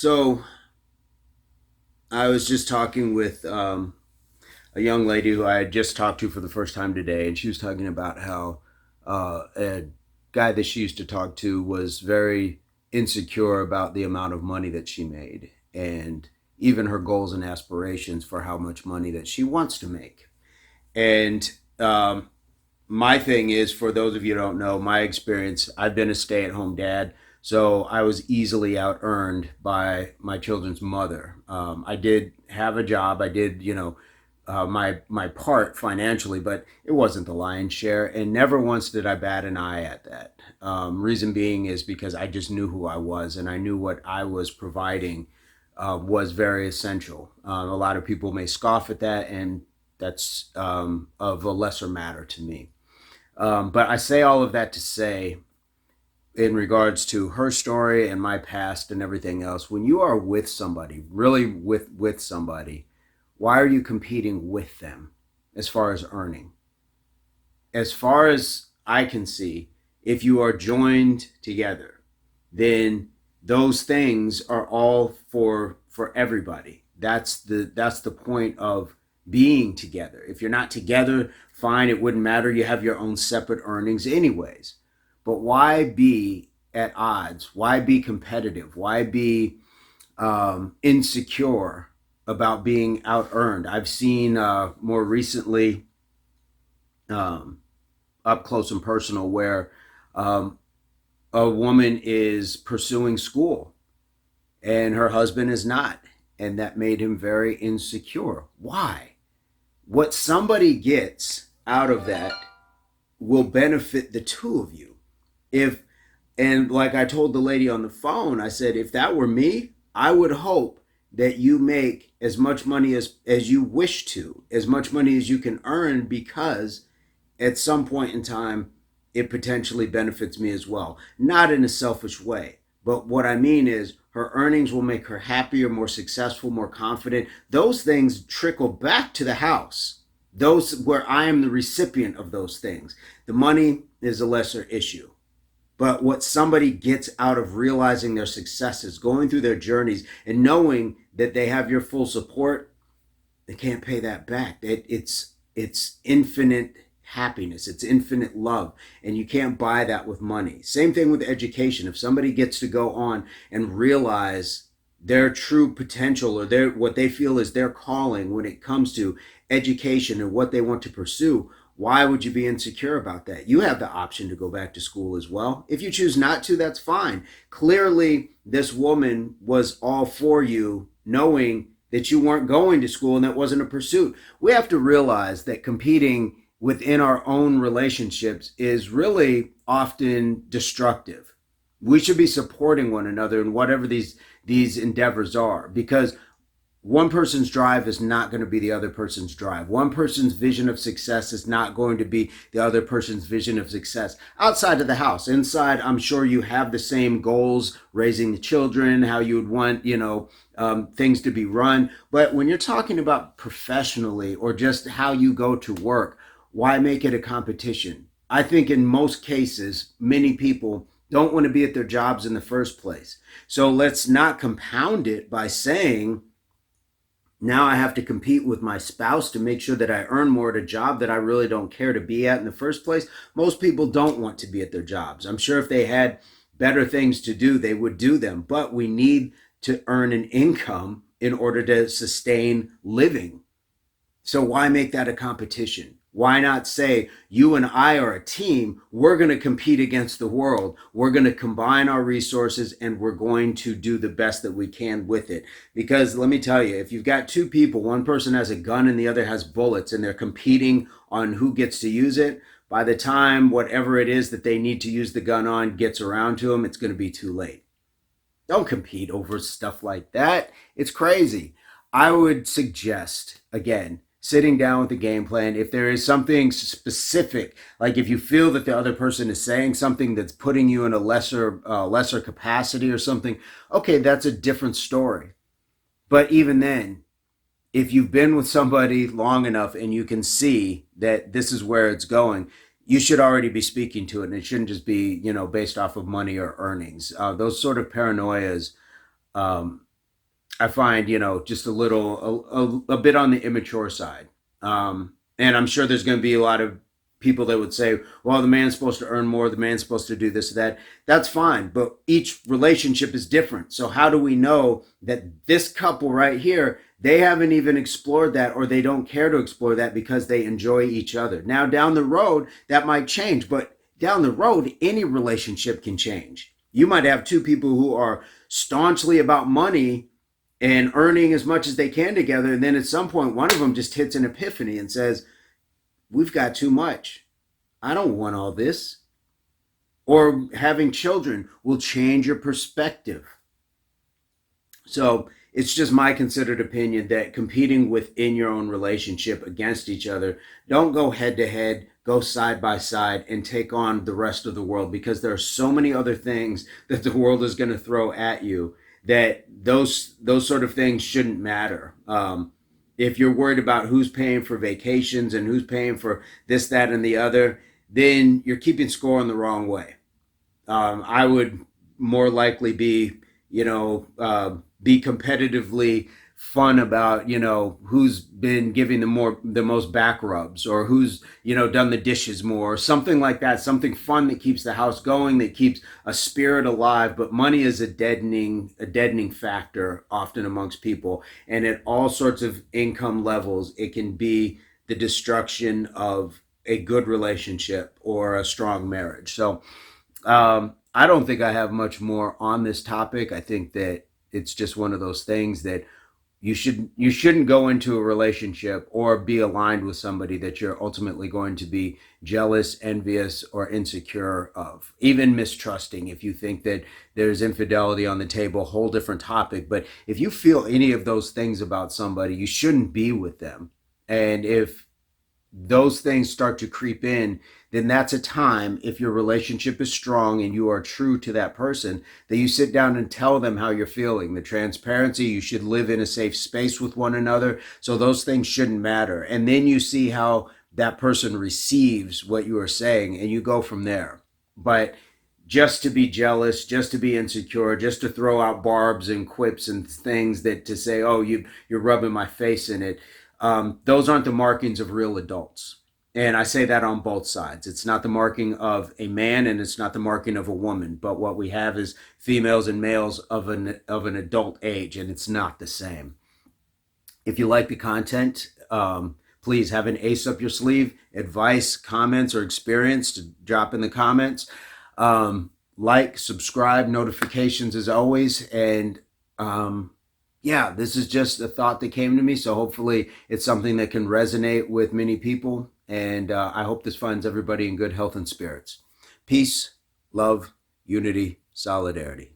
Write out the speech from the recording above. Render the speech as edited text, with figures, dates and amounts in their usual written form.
So I was just talking with a young lady who I had just talked to for the first time today, and she was talking about how a guy that she used to talk to was very insecure about the amount of money that she made, and even her goals and aspirations for how much money that she wants to make. And my thing is, for those of you who don't know, my experience, I've been a stay at home dad. So I was easily out earned by my children's mother. I did have a job. I did, my part financially, but it wasn't the lion's share. And never once did I bat an eye at that. Reason being is because I just knew who I was, and I knew what I was providing was very essential. A lot of people may scoff at that, and that's of a lesser matter to me. But I say all of that to say, in regards to her story and my past and everything else, when you are with somebody, really with somebody, why are you competing with them as far as earning? As far as I can see, if you are joined together, then those things are all for everybody. That's the point of being together. If you're not together, fine, it wouldn't matter. You have your own separate earnings anyways. But why be at odds? Why be competitive? Why be insecure about being out earned? I've seen more recently, um, up close and personal, where um, a woman is pursuing school and her husband is not. And that made him very insecure. Why? What somebody gets out of that will benefit the two of you. If And like I told the lady on the phone, I said, if that were me, I would hope that you make as much money as you wish to, as much money as you can earn, because at some point in time, it potentially benefits me as well. Not in a selfish way, but what I mean is her earnings will make her happier, more successful, more confident. Those things trickle back to the house. Those where I am the recipient of those things. The money is a lesser issue. But what somebody gets out of realizing their successes, going through their journeys, and knowing that they have your full support, they can't pay that back. It's infinite happiness. It's infinite love. And you can't buy that with money. Same thing with education. If somebody gets to go on and realize their true potential, or what they feel is their calling when it comes to education and what they want to pursue, why would you be insecure about that? You have the option to go back to school as well. If you choose not to, that's fine. Clearly, this woman was all for you, knowing that you weren't going to school and that wasn't a pursuit. We have to realize that competing within our own relationships is really often destructive. We should be supporting one another in whatever these endeavors are, because one person's drive is not going to be the other person's drive. One person's vision of success is not going to be the other person's vision of success outside of the house. Inside, I'm sure you have the same goals, raising the children, how you would want, things to be run. But when you're talking about professionally, or just how you go to work, why make it a competition? I think in most cases, many people don't want to be at their jobs in the first place. So let's not compound it by saying, now I have to compete with my spouse to make sure that I earn more at a job that I really don't care to be at in the first place. Most people don't want to be at their jobs. I'm sure if they had better things to do, they would do them. But we need to earn an income in order to sustain living. So why make that a competition? Why not say, you and I are a team, we're going to compete against the world, we're going to combine our resources, and we're going to do the best that we can with it. Because let me tell you, if you've got two people, one person has a gun and the other has bullets, and they're competing on who gets to use it, by the time whatever it is that they need to use the gun on gets around to them, it's going to be too late. Don't compete over stuff like that. It's crazy. I would suggest, again, sitting down with the game plan. If there is something specific, like if you feel that the other person is saying something that's putting you in a lesser capacity or something, okay, that's a different story. But even then, if you've been with somebody long enough and you can see that this is where it's going, you should already be speaking to it, and it shouldn't just be, based off of money or earnings. Those sort of paranoias, I find, just a little, a bit on the immature side. And I'm sure there's going to be a lot of people that would say, well, the man's supposed to earn more, the man's supposed to do this, that. That's fine. But each relationship is different. So how do we know that this couple right here, they haven't even explored that, or they don't care to explore that because they enjoy each other? Now, down the road, that might change. But down the road, any relationship can change. You might have two people who are staunchly about money and earning as much as they can together. And then at some point, one of them just hits an epiphany and says, we've got too much. I don't want all this. Or having children will change your perspective. So it's just my considered opinion that competing within your own relationship against each other, don't go head to head, go side by side and take on the rest of the world, because there are so many other things that the world is going to throw at you that those sort of things shouldn't matter. If you're worried about who's paying for vacations and who's paying for this, that, and the other, then you're keeping score in the wrong way. I would more likely be, be competitively fun about, who's been giving the most back rubs, or who's, done the dishes more, or something like that. Something fun that keeps the house going, that keeps a spirit alive. But money is a deadening factor often amongst people, and at all sorts of income levels, it can be the destruction of a good relationship or a strong marriage. So I don't think I have much more on this topic. I think that it's just one of those things that you shouldn't go into a relationship or be aligned with somebody that you're ultimately going to be jealous, envious, or insecure of, even mistrusting. If you think that there's infidelity on the table, whole different topic. But if you feel any of those things about somebody, you shouldn't be with them. And if those things start to creep in, then that's a time, if your relationship is strong and you are true to that person, that you sit down and tell them how you're feeling. The transparency, you should live in a safe space with one another. So those things shouldn't matter. And then you see how that person receives what you are saying, and you go from there. But just to be jealous, just to be insecure, just to throw out barbs and quips and things that to say, oh, you're rubbing my face in it. Those aren't the markings of real adults. And I say that on both sides. It's not the marking of a man, and it's not the marking of a woman. But what we have is females and males of an adult age, and it's not the same. If you like the content, please have an ace up your sleeve, advice, comments, or experience to drop in the comments. Like, subscribe, notifications as always. And yeah, this is just a thought that came to me. So hopefully it's something that can resonate with many people. And I hope this finds everybody in good health and spirits. Peace, love, unity, solidarity.